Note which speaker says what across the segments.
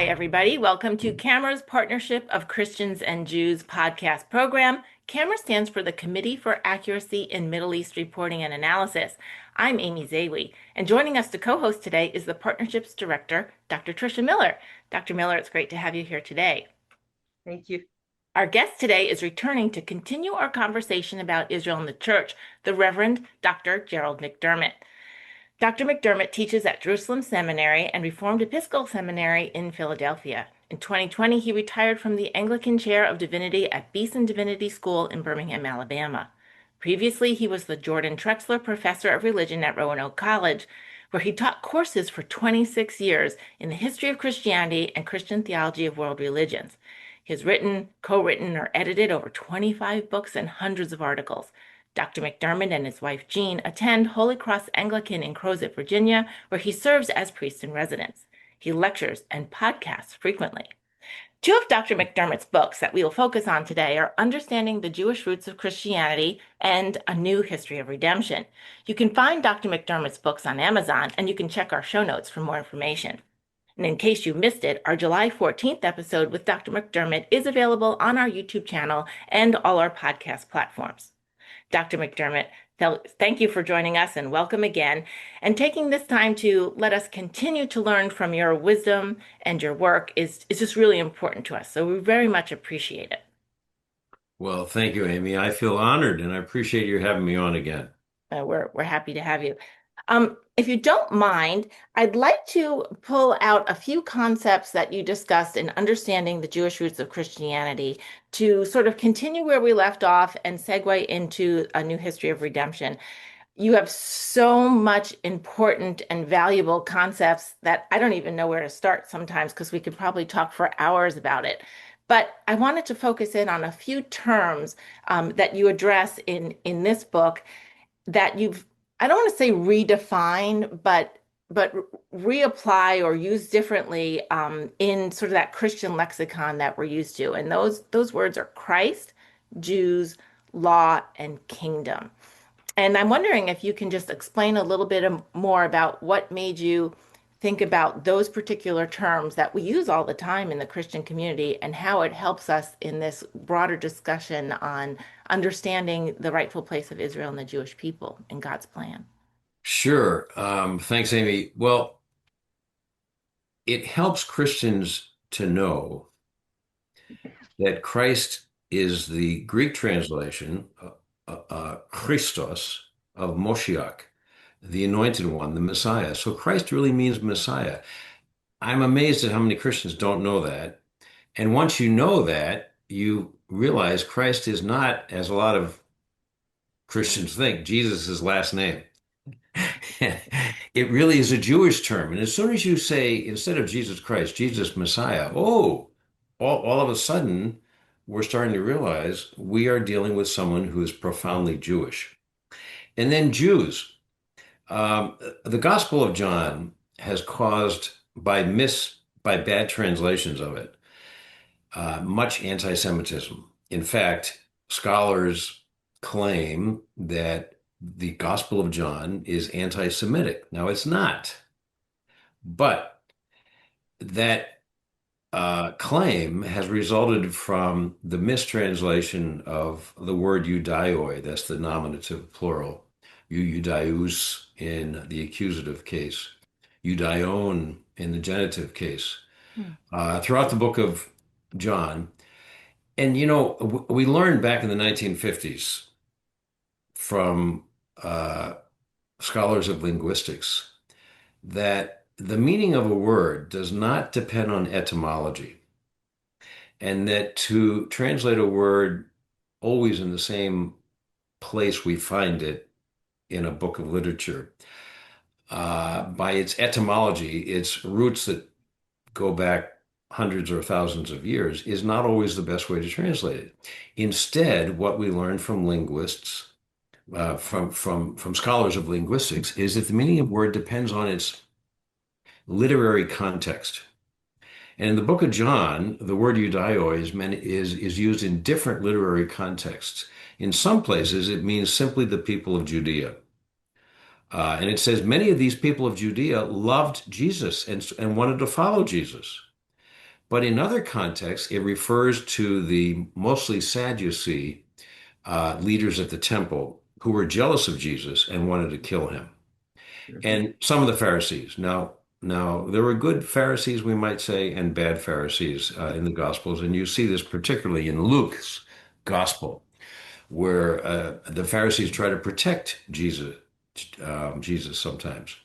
Speaker 1: Hi, everybody. Welcome to CAMERA's Partnership of Christians and Jews podcast program. CAMERA stands for the Committee for Accuracy in Middle East Reporting and Analysis. I'm Amy Zawi, and joining us to co-host today is the Partnerships Director, Dr. Tricia Miller. Dr. Miller, it's great to have you here today.
Speaker 2: Thank you.
Speaker 1: Our guest today is returning to continue our conversation about Israel and the Church, the Reverend Dr. Gerald McDermott. Dr. McDermott teaches at Jerusalem Seminary and Reformed Episcopal Seminary in Philadelphia. In 2020, he retired from the Anglican Chair of Divinity at Beeson Divinity School in Birmingham, Alabama. Previously, he was the Jordan Trexler Professor of Religion at Roanoke College, where he taught courses for 26 years in the history of Christianity and Christian theology of world religions. He has written, co-written, or edited over 25 books and hundreds of articles. Dr. McDermott and his wife Jean attend Holy Cross Anglican in Crozet, Virginia, where he serves as priest in residence. He lectures and podcasts frequently. Two of Dr. McDermott's books that we will focus on today are Understanding the Jewish Roots of Christianity and A New History of Redemption. You can find Dr. McDermott's books on Amazon, and you can check our show notes for more information. And in case you missed it, our July 14th episode with Dr. McDermott is available on our YouTube channel and all our podcast platforms. Dr. McDermott, thank you for joining us and welcome again, and taking this time to let us continue to learn from your wisdom and your work is just really important to us. So we very much appreciate it.
Speaker 3: Well, thank you, Amy. I feel honored and I appreciate you having me on again.
Speaker 1: We're happy to have you. If you don't mind, I'd like to pull out a few concepts that you discussed in understanding the Jewish roots of Christianity to sort of continue where we left off and segue into A New History of Redemption. You have so much important and valuable concepts that I don't even know where to start sometimes, because we could probably talk for hours about it. But I wanted to focus in on a few terms that you address in this book that I don't want to say redefine, but reapply or use differently in sort of that Christian lexicon that we're used to. And those words are Christ, Jews, law, and kingdom. And I'm wondering if you can just explain a little bit more about what made you think about those particular terms that we use all the time in the Christian community and how it helps us in this broader discussion on understanding the rightful place of Israel and the Jewish people in God's plan.
Speaker 3: Sure. Thanks, Amy. Well, it helps Christians to know that Christ is the Greek translation, Christos, of Moshiach, the anointed one, the Messiah. So Christ really means Messiah. I'm amazed at how many Christians don't know that. And once you know that, you realize Christ is not, as a lot of Christians think, Jesus' last name. It really is a Jewish term. And as soon as you say, instead of Jesus Christ, Jesus Messiah, all of a sudden, we're starting to realize we are dealing with someone who is profoundly Jewish. And then Jews. The Gospel of John has caused, by bad translations of it, much anti-Semitism. In fact, scholars claim that the Gospel of John is anti-Semitic. Now, it's not, but that claim has resulted from the mistranslation of the word Judaioi, that's the nominative plural, Judaios in the accusative case, Judaion in the genitive case, throughout the book of John. And, we learned back in the 1950s from scholars of linguistics that the meaning of a word does not depend on etymology, and that to translate a word always in the same place we find it in a book of literature, by its etymology, its roots that go back hundreds or thousands of years, is not always the best way to translate it. Instead, what we learn from linguists, from scholars of linguistics, is that the meaning of word depends on its literary context. And in the book of John, the word Judaioi is used in different literary contexts. In some places, it means simply the people of Judea. And it says many of these people of Judea loved Jesus and wanted to follow Jesus. But in other contexts, it refers to the mostly Sadducee leaders at the temple who were jealous of Jesus and wanted to kill him.
Speaker 2: Mhm.
Speaker 3: And some of the Pharisees. Now there were good Pharisees, we might say, and bad Pharisees in the Gospels, and you see this particularly in Luke's Gospel, where the Pharisees try to protect Jesus sometimes.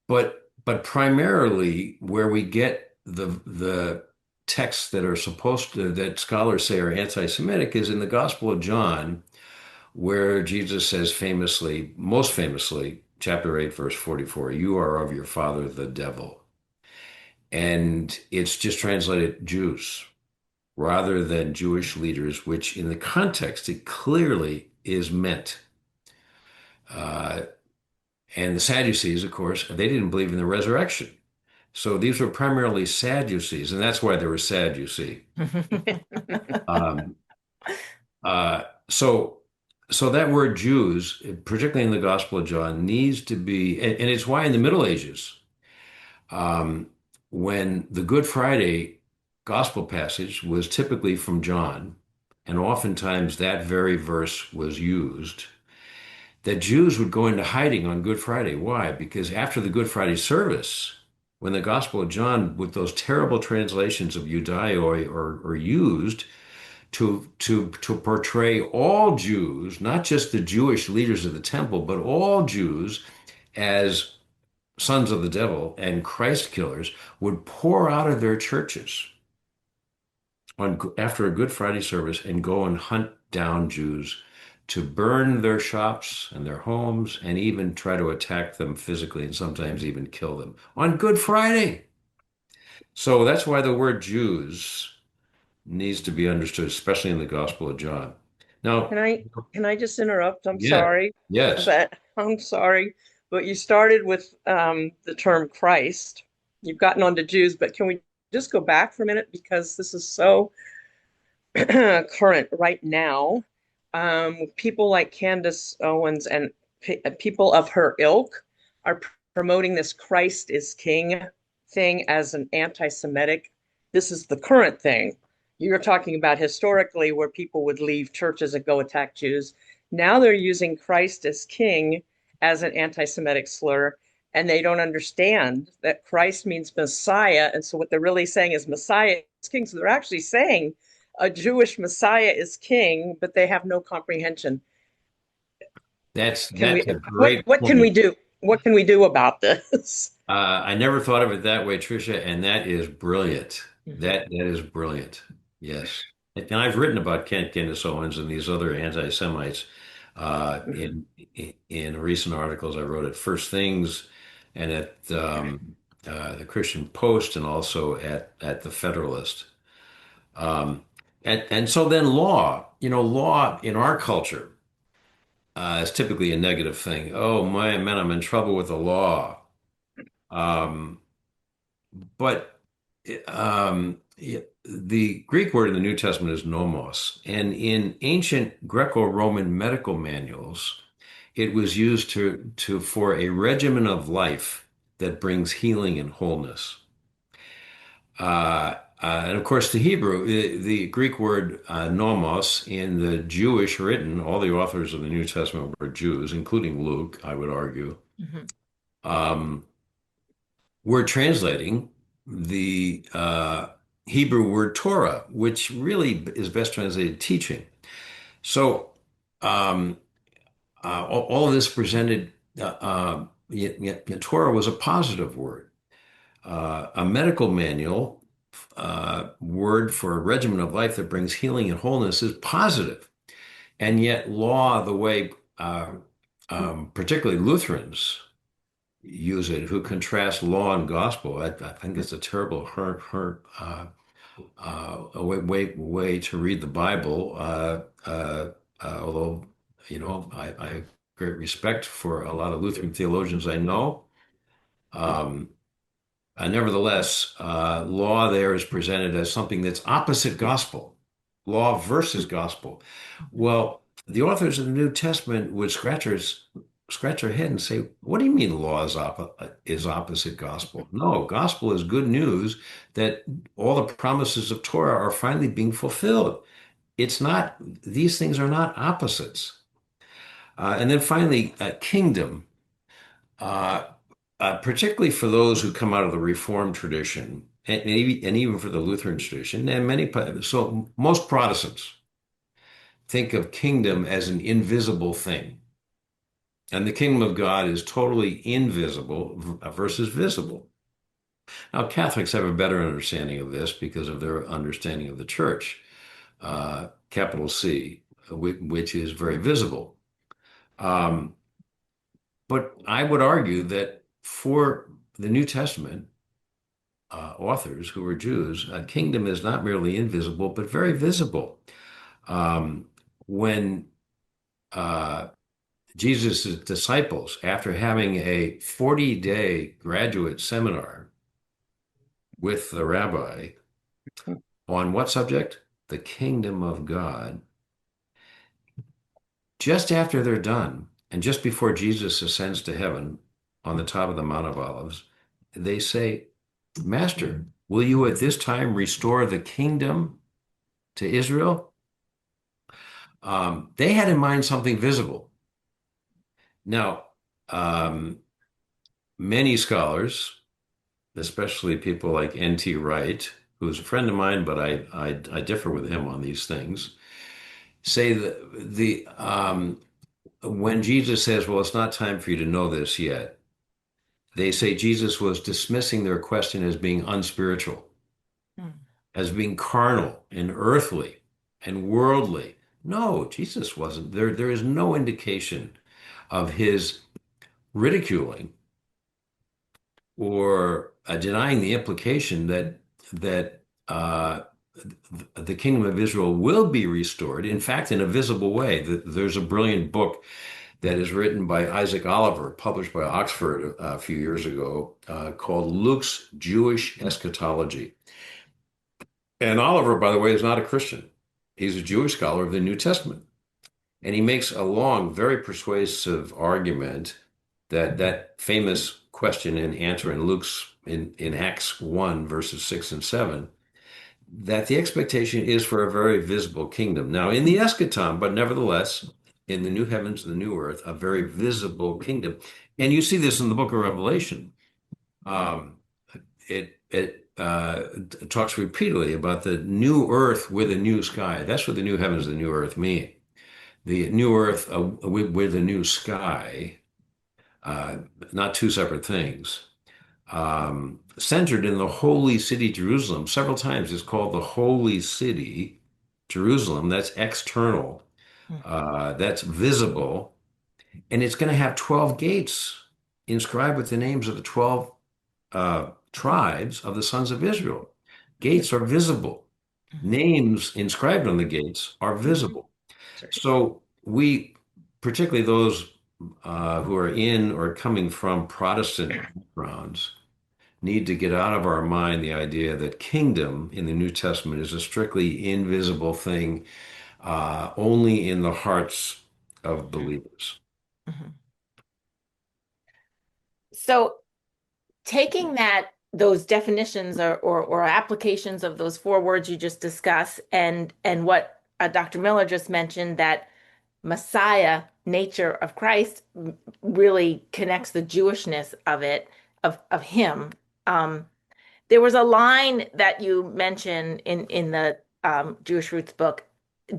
Speaker 3: But primarily, where we get the texts that are supposed to that scholars say are anti-Semitic is in the Gospel of John, where Jesus says famously, most famously, chapter 8, verse 44, "You are of your father, the devil." And it's just translated Jews rather than Jewish leaders, which in the context, it clearly is meant. Uh, and the Sadducees, of course, they didn't believe in the resurrection. So these were primarily Sadducees, and that's why they were sad, you see. Um, so, so that word Jews, particularly in the Gospel of John, needs to be, and it's why in the Middle Ages, um, when the Good Friday Gospel passage was typically from John, and oftentimes that very verse was used, that Jews would go into hiding on Good Friday. Why? Because after the Good Friday service, when the Gospel of John, with those terrible translations of Judaioi, are used, to portray all Jews, not just the Jewish leaders of the temple, but all Jews as sons of the devil and Christ killers, would pour out of their churches after a Good Friday service and go and hunt down Jews to burn their shops and their homes and even try to attack them physically and sometimes even kill them on Good Friday. So that's why the word Jews needs to be understood, especially in the Gospel of John.
Speaker 2: Can
Speaker 3: Now,
Speaker 2: I can I just interrupt?
Speaker 3: yeah, yes,
Speaker 2: I'm sorry, but you started with the term Christ. You've gotten onto Jews, but can we just go back for a minute because this is so current right now? People like Candace Owens and people of her ilk are promoting this Christ is King thing as an anti-Semitic. This is the current thing. You're talking about historically where people would leave churches and go attack Jews. Now they're using Christ as King as an anti-Semitic slur, and they don't understand that Christ means Messiah. And so what they're really saying is Messiah is King. So they're actually saying a Jewish Messiah is king, but they have no comprehension. Can
Speaker 3: that's
Speaker 2: we,
Speaker 3: a great
Speaker 2: what can we
Speaker 3: point.
Speaker 2: do? What can we do about this?
Speaker 3: I never thought of it that way, Tricia, and that is brilliant.
Speaker 1: Mhm.
Speaker 3: That is brilliant. Yes, and I've written about Candace Owens and these other anti-Semites
Speaker 2: Mhm.
Speaker 3: in recent articles I wrote at First Things and at the Christian Post and also at the Federalist. Um, and so then law, law in our culture is typically a negative thing. Oh my man, I'm in trouble with the law. Um, But the Greek word in the New Testament is nomos, and in ancient Greco-Roman medical manuals, it was used to for a regimen of life that brings healing and wholeness. And of course, the Hebrew, the Greek word nomos in the Jewish written, all the authors of the New Testament were Jews, including Luke, I would argue.
Speaker 1: Mhm.
Speaker 3: Um, we're translating the Hebrew word Torah, which really is best translated teaching. So um, all of this presented, Torah was a positive word. A medical manual word for a regimen of life that brings healing and wholeness is positive. And yet law, the way particularly Lutherans use it, who contrast law and gospel. I think it's a terrible a way to read the Bible. Although, I have great respect for a lot of Lutheran theologians I know. Um, Nevertheless, law there is presented as something that's opposite gospel, law versus gospel.
Speaker 1: Mhm.
Speaker 3: Well, the authors of the New Testament would scratch scratch our head and say, what do you mean law is opposite gospel? No, gospel is good news that all the promises of Torah are finally being fulfilled. It's not, these things are not opposites. And then finally, kingdom, uh, particularly for those who come out of the Reformed tradition, and even for the Lutheran tradition, and so most Protestants think of kingdom as an invisible thing. And the kingdom of God is totally invisible versus visible. Now, Catholics have a better understanding of this because of their understanding of the church, capital C, which is very visible. Um, but I would argue that for the New Testament authors who were Jews, a kingdom is not merely invisible, but very visible. Um, when uh, Jesus' disciples, after having a 40-day graduate seminar with the rabbi on what subject? The kingdom of God. Just after they're done, and just before Jesus ascends to heaven on the top of the Mount of Olives, they say, Master, will you at this time restore the kingdom to Israel? They had in mind something visible. Now, um, many scholars, especially people like N.T. Wright, who's a friend of mine, but I differ with him on these things, say that when Jesus says, "Well, it's not time for you to know this yet," they say Jesus was dismissing their question as being unspiritual,
Speaker 1: Mm.
Speaker 3: as being carnal and earthly and worldly. No, Jesus wasn't. There is no indication of his ridiculing or denying the implication that the kingdom of Israel will be restored. In fact, in a visible way. There's a brilliant book that is written by Isaac Oliver, published by Oxford a few years ago, called Luke's Jewish Eschatology. And Oliver, by the way, is not a Christian. He's a Jewish scholar of the New Testament. And he makes a long, very persuasive argument that that famous question and answer in in Acts 1, verses 6 and 7, that the expectation is for a very visible kingdom. Now, in the eschaton, but nevertheless, in the new heavens and the new earth, a very visible kingdom. And you see this in the book of Revelation. Um, it talks repeatedly about the new earth with a new sky. That's what the new heavens and the new earth mean. The new earth with a new sky, uh, not two separate things. Centered in the holy city, Jerusalem. Several times it's called the holy city, Jerusalem. That's external,
Speaker 1: Mm.
Speaker 3: that's visible, and it's going to have 12 gates inscribed with the names of the 12 tribes of the sons of Israel. Gates are visible.
Speaker 1: Mhm.
Speaker 3: Names inscribed on the gates are
Speaker 1: Mhm.
Speaker 3: visible. So we, particularly those who are in or coming from Protestant backgrounds, need to get out of our mind the idea that kingdom in the New Testament is a strictly invisible thing, only in the hearts of believers.
Speaker 1: Mhm. So taking those definitions or applications of those four words you just discussed and what Dr. Miller just mentioned, that Messiah nature of Christ really connects the Jewishness of it, of him. Um, there was a line that you mentioned in the Jewish Roots book.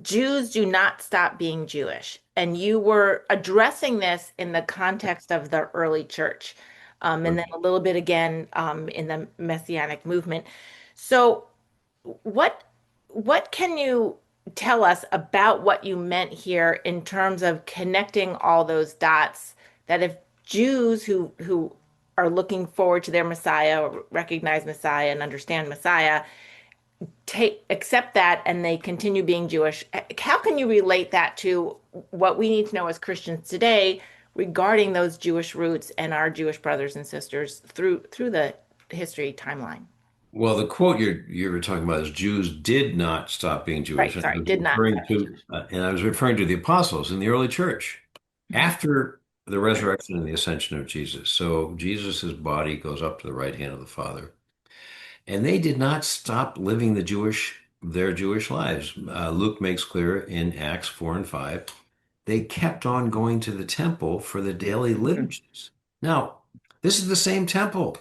Speaker 1: Jews do not stop being Jewish. And you were addressing this in the context of the early church, and then a little bit again in the Messianic movement. So, what what can you tell us about what you meant here in terms of connecting all those dots, that if Jews who are looking forward to their Messiah, or recognize Messiah and understand Messiah, take accept that and they continue being Jewish, how can you relate that to what we need to know as Christians today regarding those Jewish roots and our Jewish brothers and sisters through the history timeline?
Speaker 3: Well, the quote you were talking about is Jews did not stop being Jewish.
Speaker 1: Right,
Speaker 3: And
Speaker 1: sorry, did not stop being Jewish.
Speaker 3: I was referring to the apostles in the early church.
Speaker 1: Mhm.
Speaker 3: After the resurrection and the ascension of Jesus. So Jesus's body goes up to the right hand of the Father. And they did not stop living their Jewish lives. Luke makes clear in Acts 4 and 5, they kept on going to the temple for the daily liturgies. Now, this is the same temple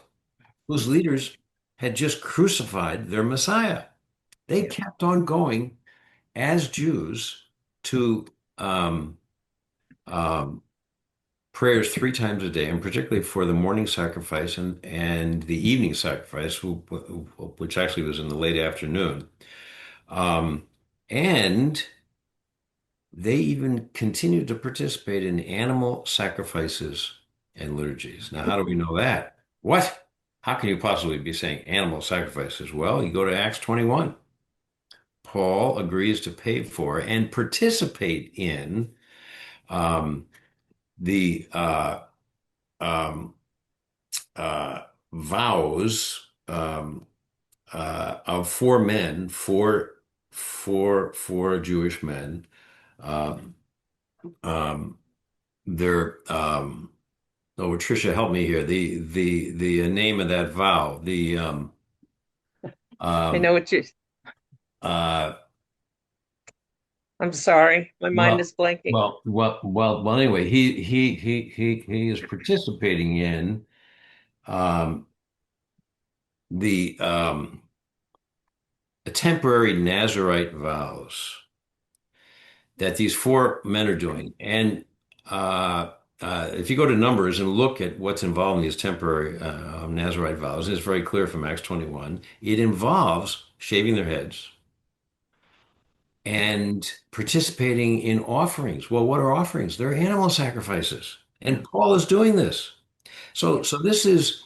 Speaker 3: whose leaders had just crucified their Messiah. They
Speaker 2: Yeah.
Speaker 3: kept on going as Jews to um, um, prayers 3 times a day, and particularly for the morning sacrifice and the evening sacrifice, which actually was in the late afternoon. Um, and they even continued to participate in animal sacrifices and liturgies. Now, how do we know that? What? How can you possibly be saying animal sacrifices? Well, you go to Acts 21. Paul agrees to pay for and participate in um, the um, vows of 4 men, four Jewish men. Um, um, they're oh, Tricia, help me here. The name of that vow.
Speaker 2: I
Speaker 3: Um,
Speaker 2: know what you,
Speaker 3: uh,
Speaker 2: I'm sorry. My mind
Speaker 3: well,
Speaker 2: is blanking.
Speaker 3: well. Anyway, he is participating in um, the temporary Nazirite vows that these 4 men are doing. And if you go to Numbers and look at what's involved in these temporary Nazirite vows, it's very clear from Acts 21. It involves shaving their heads and participating in offerings. Well, what are offerings? They're animal sacrifices.
Speaker 2: Yeah.
Speaker 3: And Paul is doing this. So this is,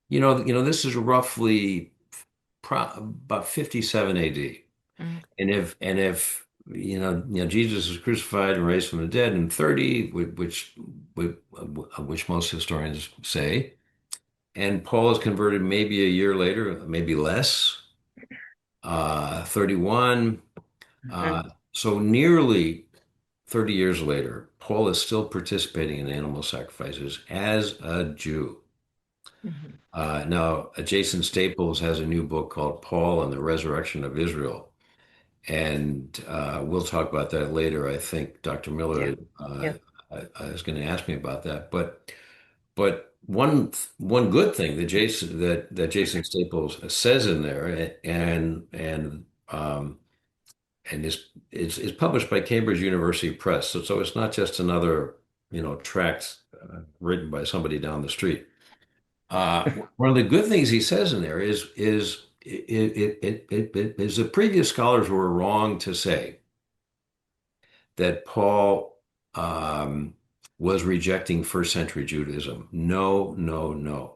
Speaker 3: this is roughly about 57 AD.
Speaker 1: Mm.
Speaker 3: And if Jesus was crucified and raised from the dead in 30, which most historians say, and Paul is converted maybe a year later, maybe less, 31.
Speaker 2: Mhm.
Speaker 3: Uh, so nearly 30 years later, Paul is still participating in animal sacrifices as a Jew.
Speaker 1: Mhm.
Speaker 3: Now, Jason Staples has a new book called Paul and the Resurrection of Israel. And we'll talk about that later. I think Dr.
Speaker 2: Yeah.
Speaker 3: Miller
Speaker 2: Yeah.
Speaker 3: is going to ask me about that. But one good thing that Jason Staples says in there, and is published by Cambridge University Press. So it's not just another tract written by somebody down the street. One of the good things he says in there is the previous scholars were wrong to say that Paul was rejecting first century Judaism. No, no, no.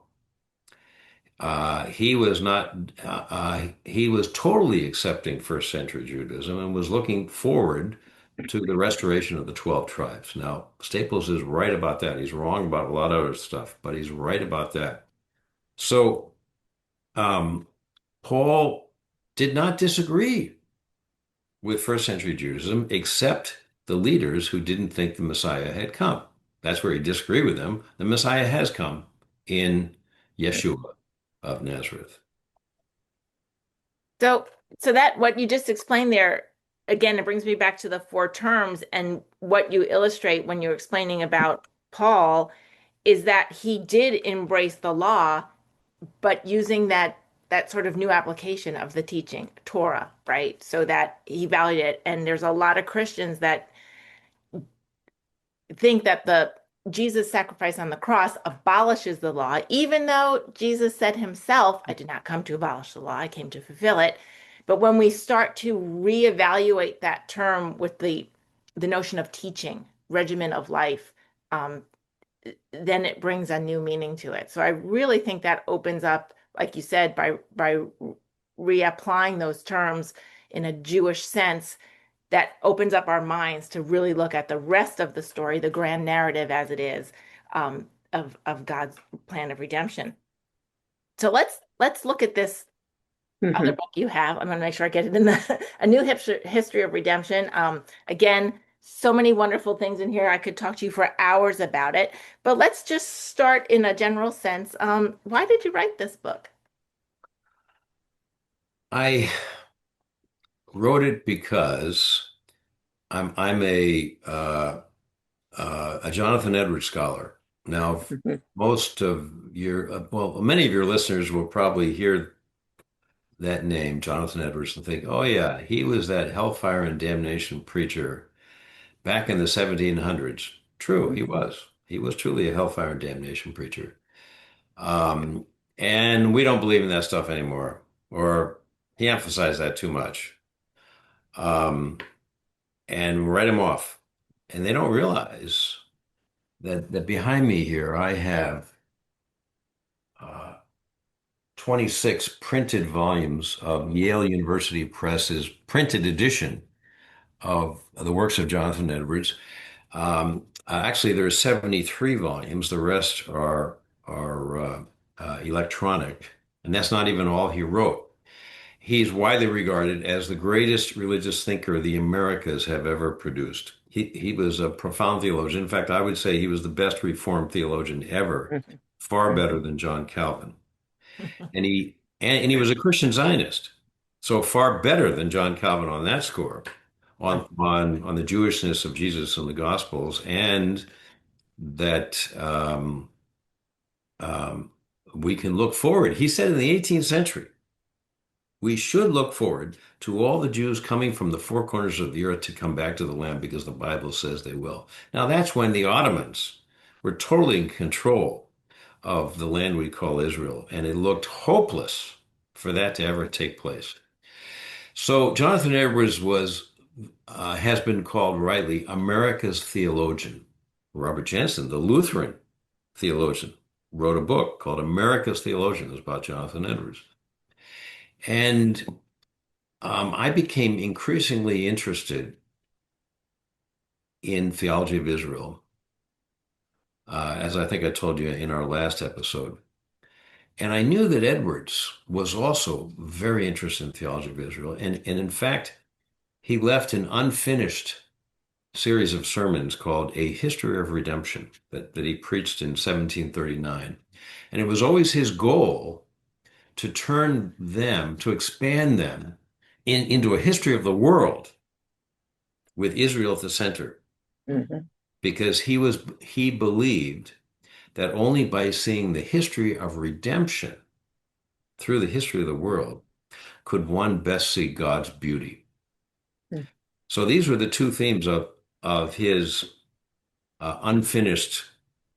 Speaker 3: He was not. He was totally accepting first century Judaism and was looking forward to the restoration of the 12 tribes. Now, Staples is right about that. He's wrong about a lot of other stuff, but he's right about that. So, Paul did not disagree with first century Judaism, except the leaders who didn't think the Messiah had come. That's where he disagreed with them. The Messiah has come in Yeshua of Nazareth.
Speaker 1: So, so that what you just explained there, again, it brings me back to the 4 terms and what you illustrate when you're explaining about Paul is that he did embrace the law, but using that sort of new application of the teaching, Torah, right? So that he valued it. And there's a lot of Christians that think that the Jesus sacrifice on the cross abolishes the law, even though Jesus said himself, I did not come to abolish the law, I came to fulfill it. But when we start to reevaluate that term with the notion of teaching, regimen of life, um, then it brings a new meaning to it. So I really think that opens up, like you said, by reapplying those terms in a Jewish sense, that opens up our minds to really look at the rest of the story, the grand narrative as it is, of God's plan of redemption. So let's look at this other
Speaker 2: Mhm.
Speaker 1: book you have. I'm going to make sure I get it in the A New History of Redemption. Again, So many wonderful things in here. I could talk to you for hours about it, but let's just start in a general sense. Why did you write this book?
Speaker 3: I wrote it because I'm a Jonathan Edwards scholar. Now,
Speaker 2: Mhm.
Speaker 3: most of many of your listeners will probably hear that name, Jonathan Edwards, and think, oh yeah, he was that hellfire and damnation preacher back in the 1700s. True, he
Speaker 2: Mhm.
Speaker 3: was. He was truly a hellfire and damnation preacher. Um, and we don't believe in that stuff anymore, or he emphasized that too much. Um, and write him off. And they don't realize that behind me here, I have uh, 26 printed volumes of Yale University Press's printed edition of the works of Jonathan Edwards. Actually, there are 73 volumes. The rest are electronic, and that's not even all he wrote. He's widely regarded as the greatest religious thinker the Americas have ever produced. He was a profound theologian. In fact, I would say he was the best Reformed theologian ever,
Speaker 2: Mhm.
Speaker 3: far better
Speaker 2: Mhm.
Speaker 3: than John Calvin. And he was a Christian Zionist, so far better than John Calvin on that score, on the Jewishness of Jesus and the Gospels, and that um, we can look forward. He said in the 18th century, we should look forward to all the Jews coming from the four corners of the earth to come back to the land because the Bible says they will. Now, that's when the Ottomans were totally in control of the land we call Israel, and it looked hopeless for that to ever take place. So, Jonathan Edwards has been called rightly America's theologian. Robert Jensen, the Lutheran theologian, wrote a book called America's Theologian. It was about Jonathan Edwards. And I became increasingly interested in theology of Israel, as I think I told you in our last episode. And I knew that Edwards was also very interested in theology of Israel. And in fact, he left an unfinished series of sermons called A History of Redemption that he preached in 1739. And it was always his goal to turn them, to expand them into a history of the world with Israel at the center.
Speaker 2: Mhm.
Speaker 3: Because he believed that only by seeing the history of redemption through the history of the world could one best see God's beauty.
Speaker 2: Mhm.
Speaker 3: So these were the two themes of his unfinished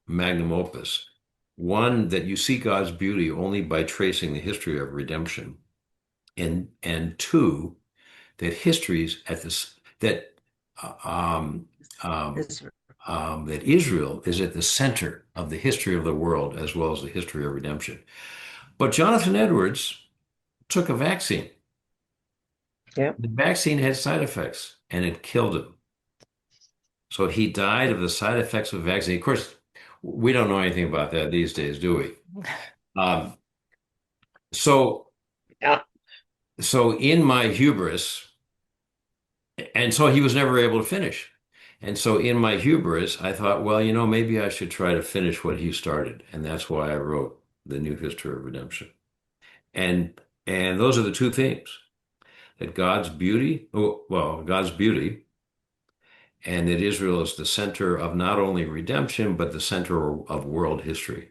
Speaker 3: magnum opus. One, that you see God's beauty only by tracing the history of redemption, and two, that histories at this that um, um,
Speaker 2: Israel.
Speaker 3: that Israel is at the center of the history of the world as well as the history of redemption. But Jonathan Edwards took a vaccine.
Speaker 2: Yep.
Speaker 3: The vaccine had side effects and it killed him. So he died of the side effects of the vaccine. Of course, we don't know anything about that these days, do we? Um, so,
Speaker 2: Yeah.
Speaker 3: so in my hubris, and so he was never able to finish. And so in my hubris, I thought, well, maybe I should try to finish what he started. And that's why I wrote The New History of Redemption. And and those are the two themes, that God's beauty, oh, well, God's beauty, and that Israel is the center of not only redemption, but the center of world history.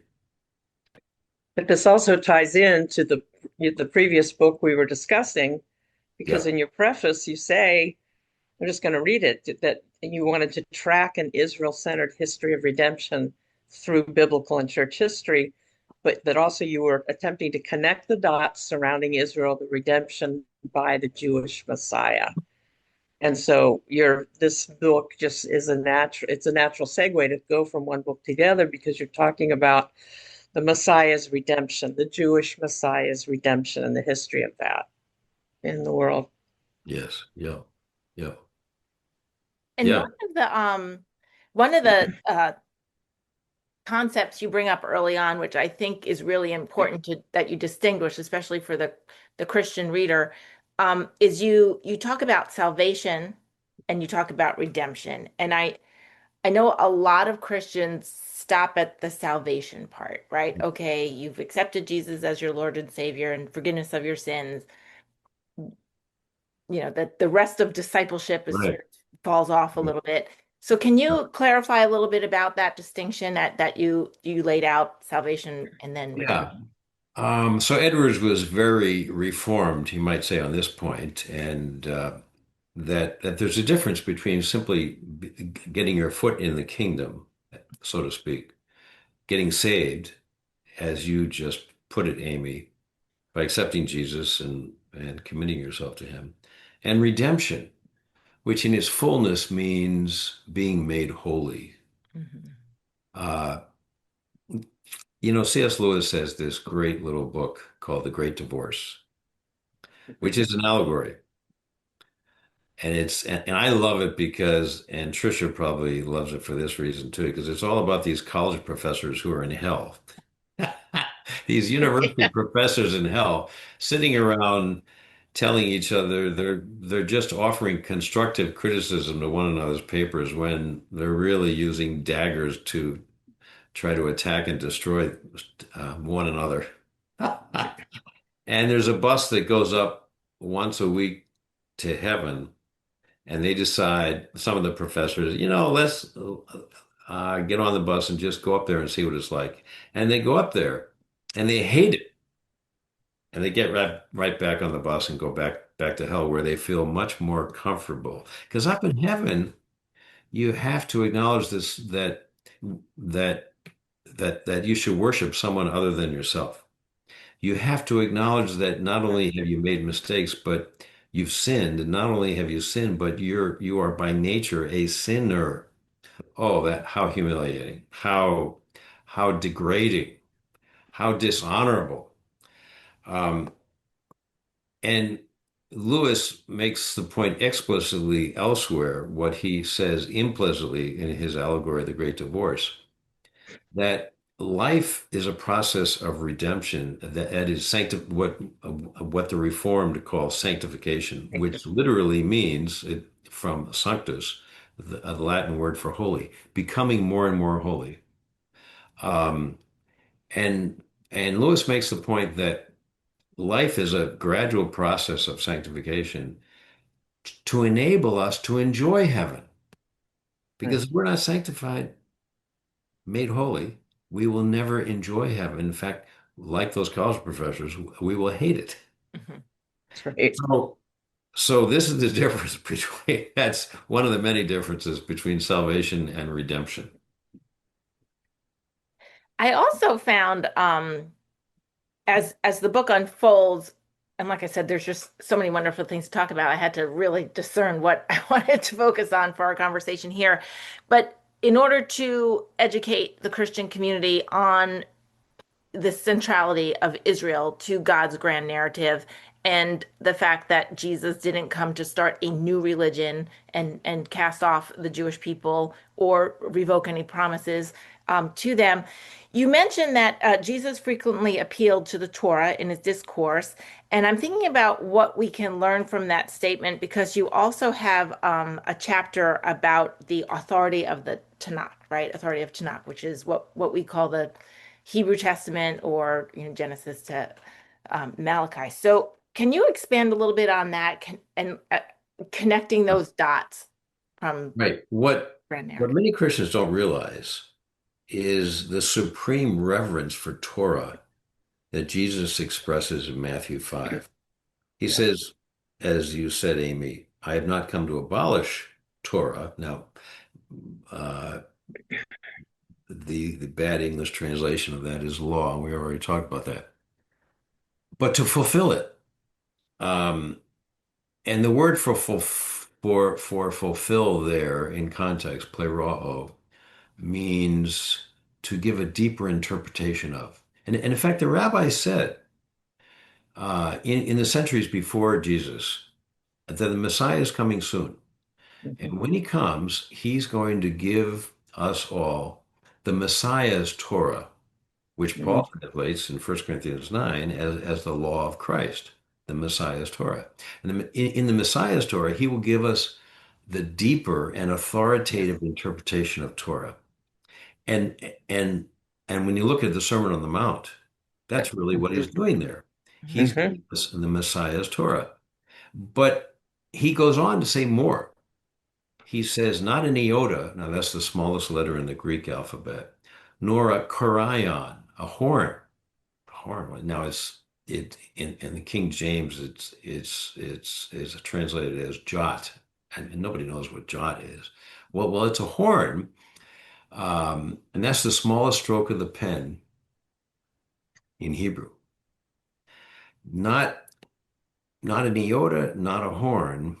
Speaker 2: But this also ties in to the previous book we were discussing, because
Speaker 3: Yeah.
Speaker 2: in your preface you say, I'm just going to read it, that you wanted to track an Israel-centered history of redemption through biblical and church history, but that also you were attempting to connect the dots surrounding Israel, the redemption by the Jewish Messiah. And so this book just is it's a natural segue to go from one book to the other, because you're talking about the Messiah's redemption, the Jewish Messiah's redemption, and the history of that in the world.
Speaker 3: Yes. Yeah. Yeah.
Speaker 1: And
Speaker 3: Yeah.
Speaker 1: one of the concepts you bring up early on, which I think is really important to that you distinguish, especially for the Christian reader, is you talk about salvation and you talk about redemption. And I know a lot of Christians stop at the salvation part, right? Okay, you've accepted Jesus as your Lord and Savior and forgiveness of your sins. That the rest of discipleship is
Speaker 3: Right.
Speaker 1: sort of falls off a little bit. So can you clarify a little bit about that distinction that you laid out, salvation and then redemption?
Speaker 3: Yeah. So Edwards was very reformed, you might say, on this point, and that there's a difference between simply getting your foot in the kingdom, so to speak, getting saved, as you just put it, Amy, by accepting Jesus and committing yourself to him, and redemption, which in its fullness means being made holy.
Speaker 1: Mhm.
Speaker 3: Uh, C.S. Lewis has this great little book called The Great Divorce, which is an allegory. And I love it because, and Tricia probably loves it for this reason too, because it's all about these college professors who are in hell. These university professors in hell sitting around telling each other they're just offering constructive criticism to one another's papers when they're really using daggers to try to attack and destroy one another. And there's a bus that goes up once a week to heaven, and they decide, some of the professors, let's get on the bus and just go up there and see what it's like. And they go up there and they hate it. And they get right back on the bus and go back to hell where they feel much more comfortable. Because up in heaven, you have to acknowledge this that that you should worship someone other than yourself. You have to acknowledge that not only have you made mistakes, but you've sinned. And not only have you sinned, but you are by nature a sinner. Oh, that how humiliating, how degrading, how dishonorable. Um, and Lewis makes the point explicitly elsewhere, what he says implicitly in his allegory, The Great Divorce, that life is a process of redemption that is what the Reformed call sanctification, which literally means from sanctus, the Latin word for holy, becoming more and more holy. Um, and and Lewis makes the point that life is a gradual process of sanctification to enable us to enjoy heaven.
Speaker 2: Right.
Speaker 3: Because if we're not sanctified, made holy, we will never enjoy heaven. In fact, like those college professors, we will hate it.
Speaker 1: Mhm.
Speaker 2: That's right.
Speaker 3: So this is the difference between, that's one of the many differences between salvation and redemption.
Speaker 1: I also found as the book unfolds, and like I said, there's just so many wonderful things to talk about. I had to really discern what I wanted to focus on for our conversation here. But in order to educate the Christian community on the centrality of Israel to God's grand narrative and the fact that Jesus didn't come to start a new religion and cast off the Jewish people or revoke any promises to them. You mentioned that Jesus frequently appealed to the Torah in his discourse, and I'm thinking about what we can learn from that statement because you also have a chapter about the authority of the Tanakh, right? Authority of Tanakh, which is what we call the Hebrew Testament or Genesis to Malachi. So can you expand a little bit on that and connecting those dots from
Speaker 3: Right. What
Speaker 1: grand narrative?
Speaker 3: many Christians don't realize is the supreme reverence for Torah that Jesus expresses in Matthew 5. He
Speaker 2: Yeah.
Speaker 3: says, as you said, Amy, I have not come to abolish Torah. Now, uh, the bad English translation of that is law, and we already talked about that. But to fulfill it. Um, and the word for fulfill there in context, pleroo, means to give a deeper interpretation of. And in fact, the rabbi said in the centuries before Jesus that the Messiah is coming soon.
Speaker 2: Mhm.
Speaker 3: And when he comes, he's going to give us all the Messiah's Torah, which
Speaker 2: Mhm.
Speaker 3: Paul translates in 1 Corinthians 9 as the law of Christ, the Messiah's Torah. And in the Messiah's Torah, he will give us the deeper and authoritative interpretation of Torah. And and and when you look at the Sermon on the Mount, that's really what he's doing there. He's
Speaker 2: Hmm.
Speaker 3: giving us the Messiah's Torah. But he goes on to say more. He says, not an iota, now that's the smallest letter in the Greek alphabet, nor a chorion, a horn. Horn. Now it in the King James it's translated as jot, and nobody knows what jot is. Well, it's a horn, and that's the smallest stroke of the pen in Hebrew. Not not an iota, not a horn,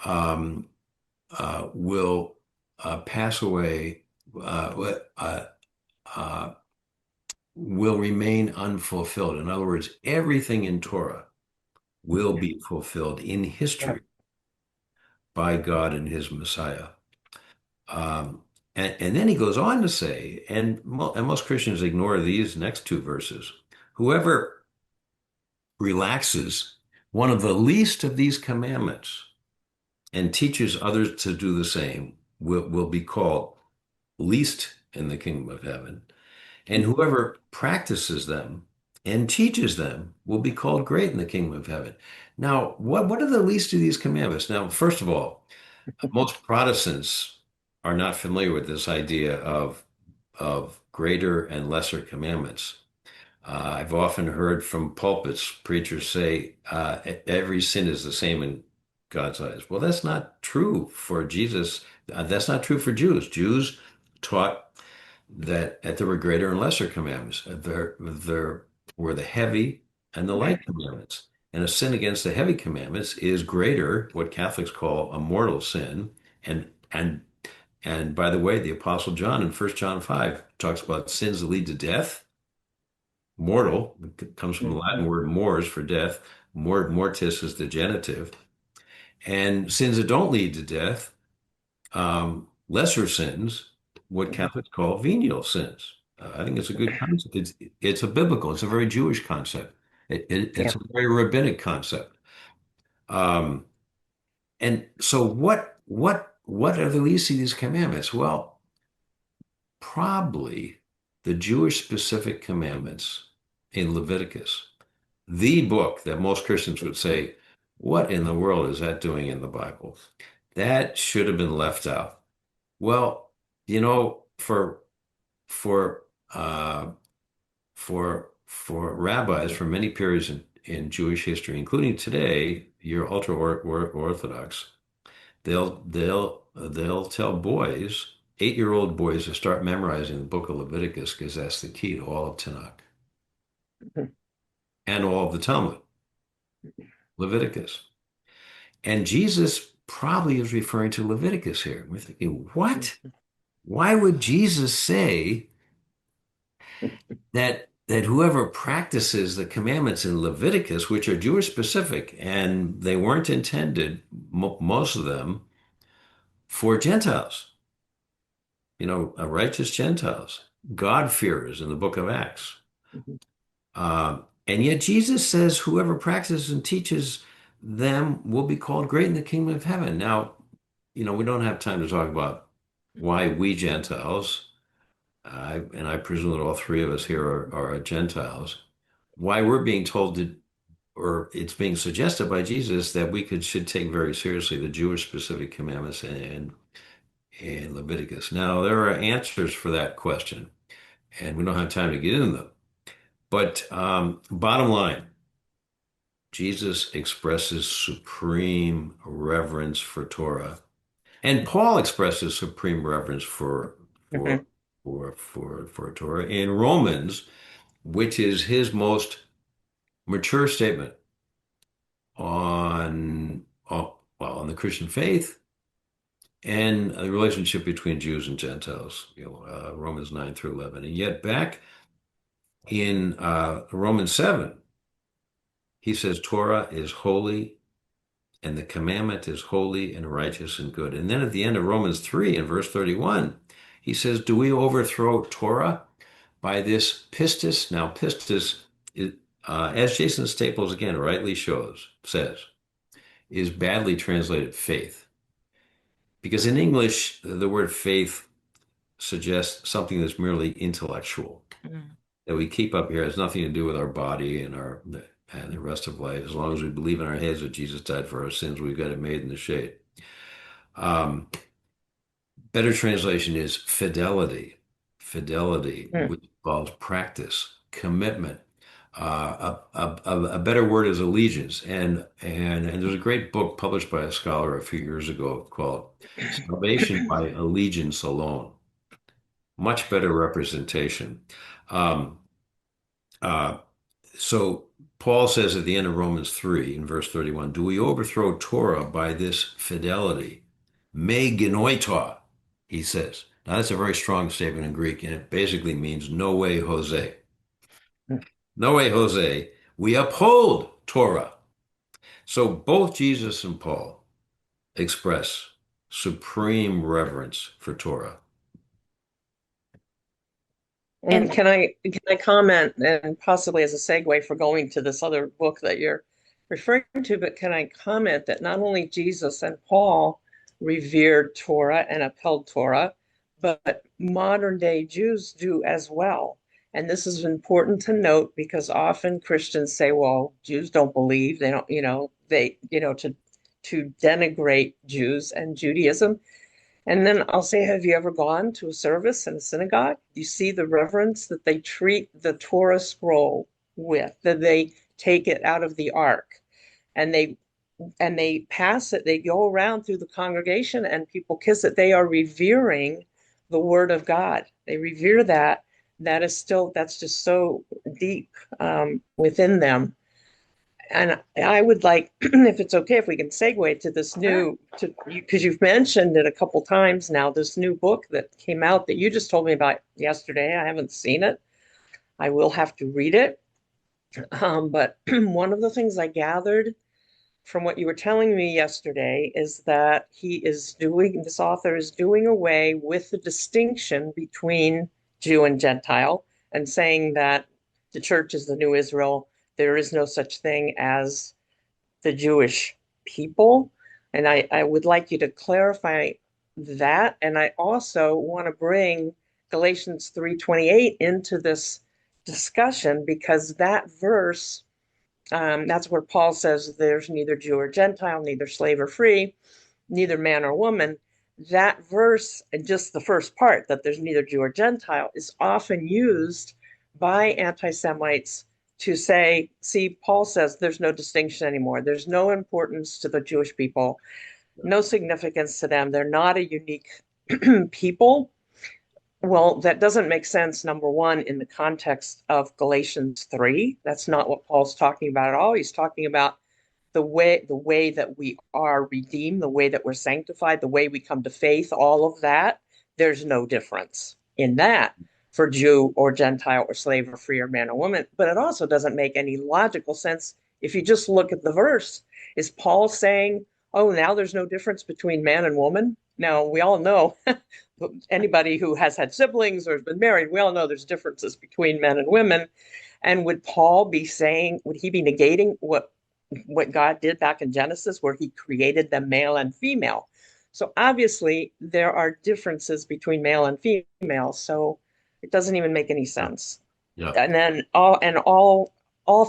Speaker 3: um, will pass away, uh, will remain unfulfilled. In other words, everything in Torah will be fulfilled in
Speaker 2: Yeah.
Speaker 3: history by God and his Messiah. Um, and then he goes on to say, and most Christians ignore these next two verses, whoever relaxes one of the least of these commandments and teaches others to do the same will be called least in the kingdom of heaven. And whoever practices them and teaches them will be called great in the kingdom of heaven. Now, what are the least of these commandments? Now, first of all, most Protestants are not familiar with this idea of greater and lesser commandments. I've often heard from pulpits preachers say every sin is the same in God's eyes. Well, that's not true for Jesus. That's not true for Jews. Jews taught that there were greater and lesser commandments. There were the heavy and the light commandments. And a sin against the heavy commandments is greater, what Catholics call a mortal sin. And and and by the way, the Apostle John in 1 John 5 talks about sins that lead to death. Mortal it comes from the Latin
Speaker 2: Hmm.
Speaker 3: word mors for death. Mortis is the genitive. And sins that don't lead to death, lesser sins, what Catholics call venial sins. I think it's a good concept. It's a biblical, it's a very Jewish concept.
Speaker 2: Yeah.
Speaker 3: It's a very rabbinic concept. Um, and so what are the least of these commandments? Well, probably the Jewish specific commandments in Leviticus, the book that most Christians would say, what in the world is that doing in the Bible? That should have been left out. Well, for uh, for rabbis for many periods in Jewish history, including today, you're ultra Orthodox. They'll tell boys, 8-year-old boys, to start memorizing the book of Leviticus because that's the key to all of Tanakh and all of the Talmud, Leviticus. And Jesus probably is referring to Leviticus here. We're thinking, what? Why would Jesus say that whoever practices the commandments in Leviticus, which are Jewish specific, and they weren't intended, most of them, for Gentiles, righteous Gentiles, God-fearers in the book of Acts. And yet Jesus says whoever practices and teaches them will be called great in the kingdom of heaven. Now, we don't have time to talk about why we Gentiles, and I presume that all three of us here are Gentiles, why we're being told to, or it's being suggested by Jesus that should take very seriously the Jewish specific commandments in Leviticus. Now, there are answers for that question, and we don't have time to get into them. But bottom line, Jesus expresses supreme reverence for Torah, and Paul expresses supreme reverence for
Speaker 2: Hmm.
Speaker 3: for Torah in Romans, which is his most mature statement on the Christian faith and the relationship between Jews and Gentiles, Romans 9 through 11. And yet back in Romans 7, he says Torah is holy and the commandment is holy and righteous and good. And then at the end of Romans 3 in verse 31, he says, do we overthrow Torah by this pistis? Now, pistis, as Jason Staples again rightly says, is badly translated faith. because in English, the word faith suggests something that's merely intellectual
Speaker 1: Mm.
Speaker 3: that we keep up here has nothing to do with our body and the rest of life. As long as we believe in our heads that Jesus died for our sins, we've got it made in the shade. Um, Better translation is fidelity. Fidelity,
Speaker 2: Mm.
Speaker 3: which involves practice, commitment. A better word is allegiance. And there's a great book published by a scholar a few years ago called Salvation by Allegiance Alone. Much better representation. Um, uh, so Paul says at the end of Romans 3 in verse 31, do we overthrow Torah by this fidelity? Me genoito, he says. Now that's a very strong statement in Greek, and it basically means no way, Jose. No way, Jose. We uphold Torah. So both Jesus and Paul express supreme reverence for Torah.
Speaker 2: And
Speaker 1: And
Speaker 2: can I comment, and possibly as a segue for going to this other book that you're referring to, but can I comment that not only Jesus and Paul revered Torah and upheld Torah, but modern day Jews do as well. And this is important to note because often Christians say, well, Jews don't believe, they don't, to denigrate Jews and Judaism. And then I'll say, have you ever gone to a service in a synagogue? You see the reverence that they treat the Torah scroll with, that they take it out of the ark and they pass it, they go around through the congregation and people kiss it. They are revering the word of God. They revere that. That's just so deep within them. And I would like, if it's okay, if we can segue to this
Speaker 1: sure.
Speaker 2: because you've mentioned it a couple times now, this new book that came out that you just told me about yesterday. I haven't seen it. I will have to read it. But one of the things I gathered from what you were telling me yesterday is that this author is doing away with the distinction between Jew and Gentile and saying that the church is the new Israel. There is no such thing as the Jewish people. And I would like you to clarify that. And I also want to bring Galatians 3:28 into this discussion because that verse, that's where Paul says there's neither Jew or Gentile, neither slave or free, neither man or woman. That verse, and just the first part, that there's neither Jew or Gentile, is often used by anti-Semites to say, see, Paul says there's no distinction anymore. There's no importance to the Jewish people, no significance to them. They're not a unique people. Well, that doesn't make sense, number one, in the context of Galatians 3. That's not what Paul's talking about at all. He's talking about the way that we are redeemed, the way that we're sanctified, the way we come to faith, all of that. There's no difference in that for Jew or Gentile or slave or free or man or woman. But it also doesn't make any logical sense if you just look at the verse. Is Paul saying, oh, now there's no difference between man and woman? Now, we all know, anybody who has had siblings or has been married, we all know there's differences between men and women. And would he be negating what God did back in Genesis, where he created them male and female? So obviously there are differences between male and female. So it doesn't even make any sense.
Speaker 3: Yeah.
Speaker 2: And then all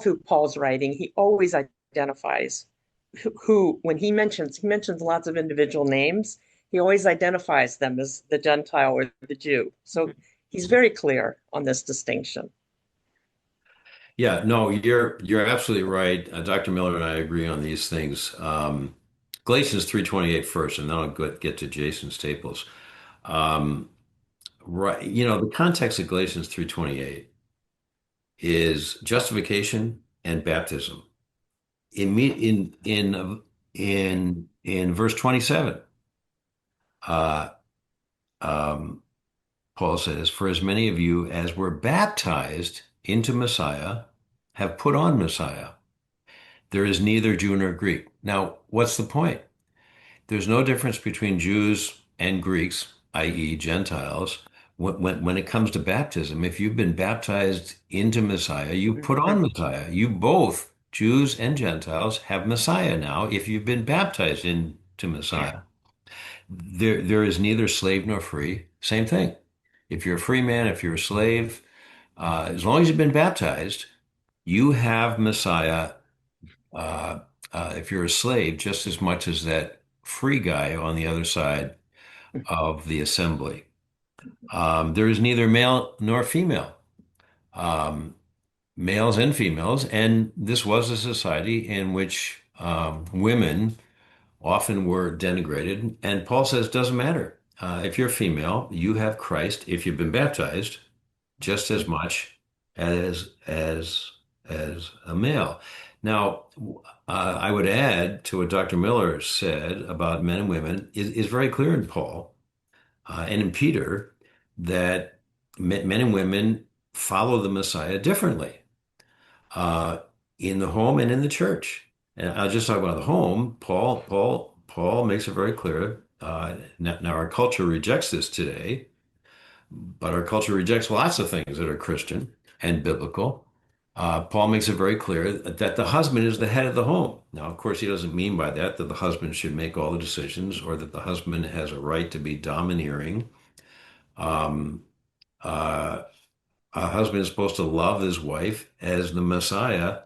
Speaker 2: through Paul's writing, he always identifies who when he mentions lots of individual names, he always identifies them as the Gentile or the Jew. So he's very clear on this distinction.
Speaker 3: Yeah, no, you're absolutely right. Dr. Miller and I agree on these things. Galatians 3:28 first, and then I'll get to Jason's staples. Um, right, the context of Galatians 3:28 is justification and baptism. In verse 27, uh, um, Paul says, "For as many of you as were baptized into Messiah have put on Messiah. There is neither Jew nor Greek." Now, what's the point? There's no difference between Jews and Greeks, i.e., Gentiles, when it comes to baptism. If you've been baptized into Messiah, you put on Messiah. You both, Jews and Gentiles, have Messiah now if you've been baptized into Messiah. There is neither slave nor free. Same thing. If you're a free man, if you're a slave, as long as you've been baptized, you have Messiah. Uh, if you're a slave, just as much as that free guy on the other side of the assembly. There is neither male nor female, um, males and females, and this was a society in which women often were denigrated. And Paul says, doesn't matter. If you're female, you have Christ if you've been baptized just as much as a male. Now, I would add to what Dr. Miller said about men and women is very clear in Paul and in Peter that men and women follow the Messiah differently uh, in the home and in the church. And I'll just talk about the home. Paul makes it very clear. Now, our culture rejects this today, but our culture rejects lots of things that are Christian and biblical. Paul makes it very clear that the husband is the head of the home. Now, of course, he doesn't mean by that that the husband should make all the decisions or that the husband has a right to be domineering. Um, uh, a husband is supposed to love his wife as the Messiah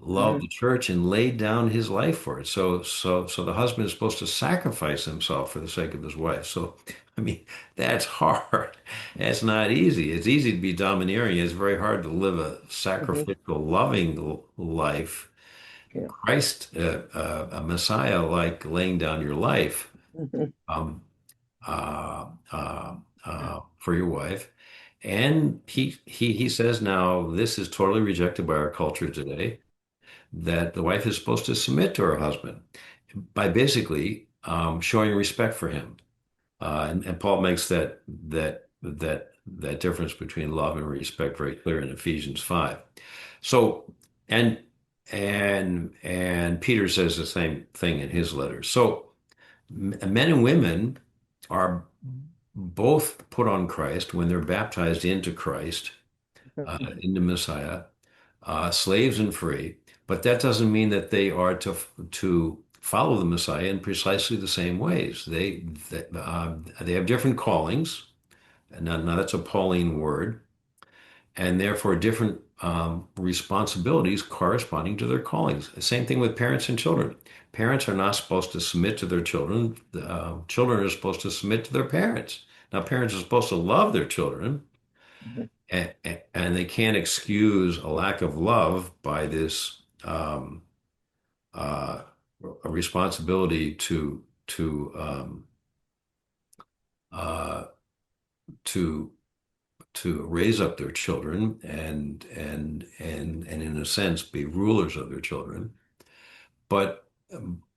Speaker 3: loved
Speaker 2: Mhm.
Speaker 3: the church and laid down his life for it. So the husband is supposed to sacrifice himself for the sake of his wife. So, I mean, that's hard. That's not easy. It's easy to be domineering. It's very hard to live a
Speaker 2: Mhm.
Speaker 3: sacrificial, loving life.
Speaker 2: Yeah.
Speaker 3: Christ, a Messiah, like laying down your life.
Speaker 2: Mhm.
Speaker 3: Um, for your wife. And he says now this is totally rejected by our culture today, that the wife is supposed to submit to her husband by basically showing respect for him. And Paul makes that difference between love and respect very clear in Ephesians 5. So and and Peter says the same thing in his letters. So men and women are both put on Christ when they're baptized into Christ,
Speaker 2: Mhm.
Speaker 3: into Messiah, slaves and free. But that doesn't mean that they are to follow the Messiah in precisely the same ways. They have different callings, and now that's a Pauline word, and therefore different responsibilities corresponding to their callings. Same thing with parents and children. Parents are not supposed to submit to their children. Children are supposed to submit to their parents. Now, parents are supposed to love their children,
Speaker 2: Mhm.
Speaker 3: and they can't excuse a lack of love by this uh, a responsibility uh, to to raise up their children and in a sense be rulers of their children. But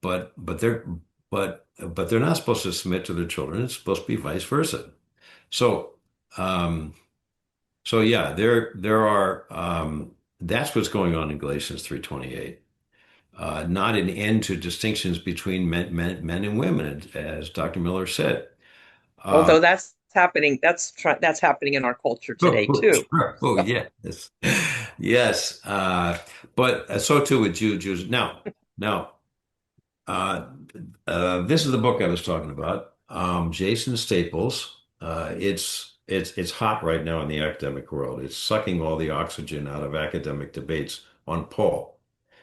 Speaker 3: but they're not supposed to submit to their children. It's supposed to be vice versa. So um, so yeah, there are that's what's going on in Galatians 3:28. Not an end to distinctions between men and women, as Dr. Miller said. Uh,
Speaker 2: Although that's happening, that's happening in our culture today
Speaker 3: oh,
Speaker 2: too.
Speaker 3: sure. Oh,
Speaker 2: So,
Speaker 3: yes. Yes. But so too with Jews. Now, uh, this is the book I was talking about. Jason Staples. It's hot right now in the academic world. It's sucking all the oxygen out of academic debates on Paul,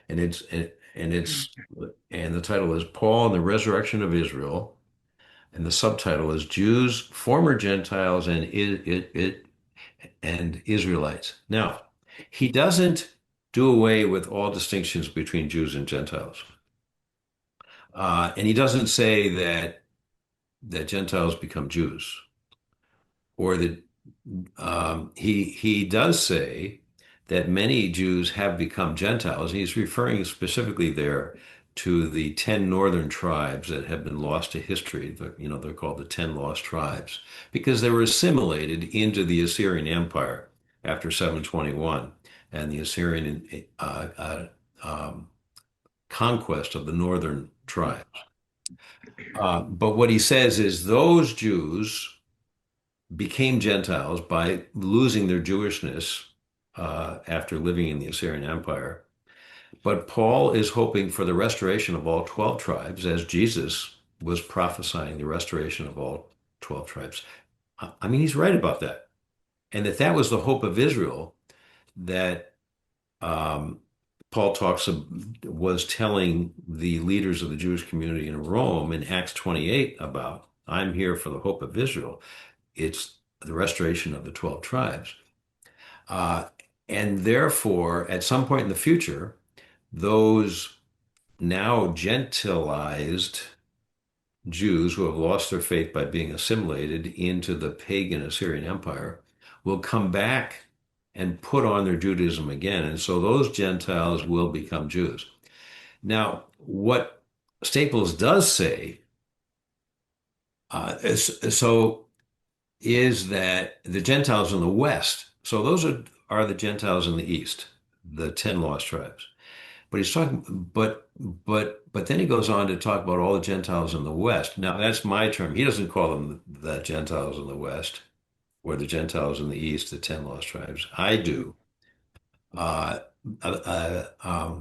Speaker 3: and and the title is Paul and the Resurrection of Israel, and the subtitle is Jews, Former Gentiles, and Israelites. Now, he doesn't do away with all distinctions between Jews and Gentiles. And he doesn't say that Gentiles become Jews, or that he does say that many Jews have become Gentiles. He's referring specifically there to the 10 northern tribes that have been lost to history. They're called the 10 lost tribes because they were assimilated into the Assyrian Empire after 721 and the Assyrian conquest of the northern tribes. But what he says is those Jews became Gentiles by losing their Jewishness after living in the Assyrian Empire. But Paul is hoping for the restoration of all 12 tribes, as Jesus was prophesying the restoration of all 12 tribes. I mean, he's right about that. And that that was the hope of Israel that um, Paul talks of, was telling the leaders of the Jewish community in Rome in Acts 28 about, I'm here for the hope of Israel. It's the restoration of the 12 tribes. Uh, and therefore, at some point in the future, those now gentilized Jews who have lost their faith by being assimilated into the pagan Assyrian Empire will come back and put on their Judaism again. And so those Gentiles will become Jews. Now, what Staples does say so is that the Gentiles in the West, so those are the Gentiles in the East, the 10 lost tribes. But he's talking, but then he goes on to talk about all the Gentiles in the West. Now that's my term. He doesn't call them the Gentiles in the West or the Gentiles in the East, the 10 lost tribes. I do, uh,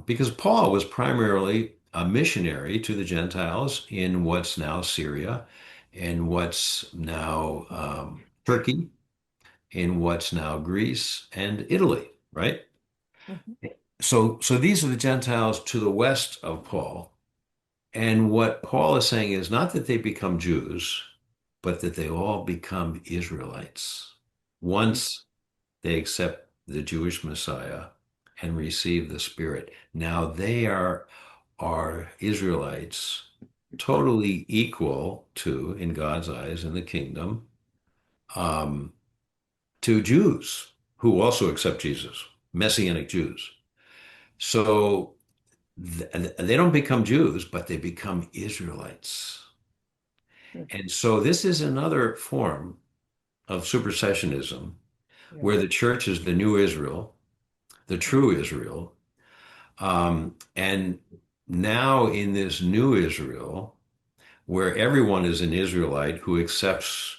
Speaker 3: because Paul was primarily a missionary to the Gentiles in what's now Syria, in what's now Turkey, in what's now Greece and Italy, right?
Speaker 1: Mhm.
Speaker 3: So these are the Gentiles to the west of Paul. And what Paul is saying is not that they become Jews, but that they all become Israelites once they accept the Jewish Messiah and receive the Spirit. Now are Israelites totally equal to, in God's eyes, in the kingdom, um, to Jews who also accept Jesus, Messianic Jews. So they don't become Jews, but they become Israelites. And so this is another form of supersessionism
Speaker 2: Yeah.
Speaker 3: where the church is the new Israel, the true Israel. And now in this new Israel, where everyone is an Israelite who accepts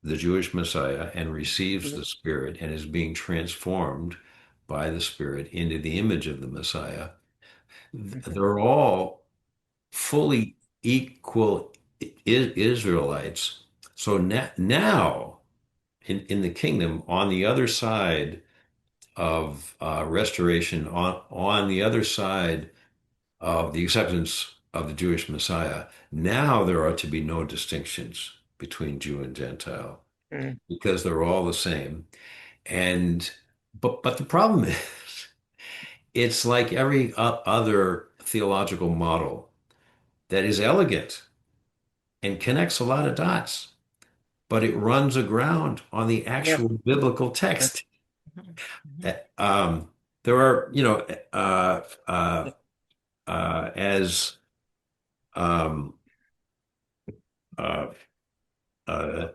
Speaker 3: the Jewish Messiah and receives
Speaker 2: Mhm.
Speaker 3: the Spirit and is being transformed by the Spirit into the image of the Messiah, they're all fully equal Israelites. So now in the kingdom, on the other side of restoration, on the other side of the acceptance of the Jewish Messiah, now there are to be no distinctions between Jew and Gentile
Speaker 2: Mm.
Speaker 3: because they're all the same. And but the problem is, it's like every other theological model that is elegant and connects a lot of dots, but it runs aground on the
Speaker 2: Yeah.
Speaker 3: actual biblical
Speaker 2: Yeah.
Speaker 3: text.
Speaker 1: Mhm.
Speaker 3: Uh,
Speaker 1: Mhm.
Speaker 3: Um, there are, uh, uh, as um, uh, uh,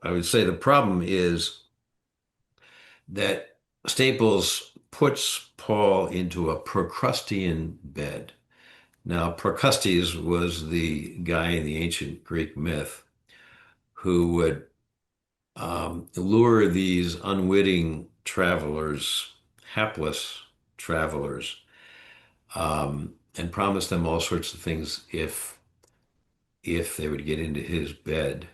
Speaker 3: I would say the problem is that Staples puts Paul into a Procrustean bed. Now, Procrustes was the guy in the ancient Greek myth who would lure these unwitting travelers, hapless travelers, and promise them all sorts of things if they would get into his bed.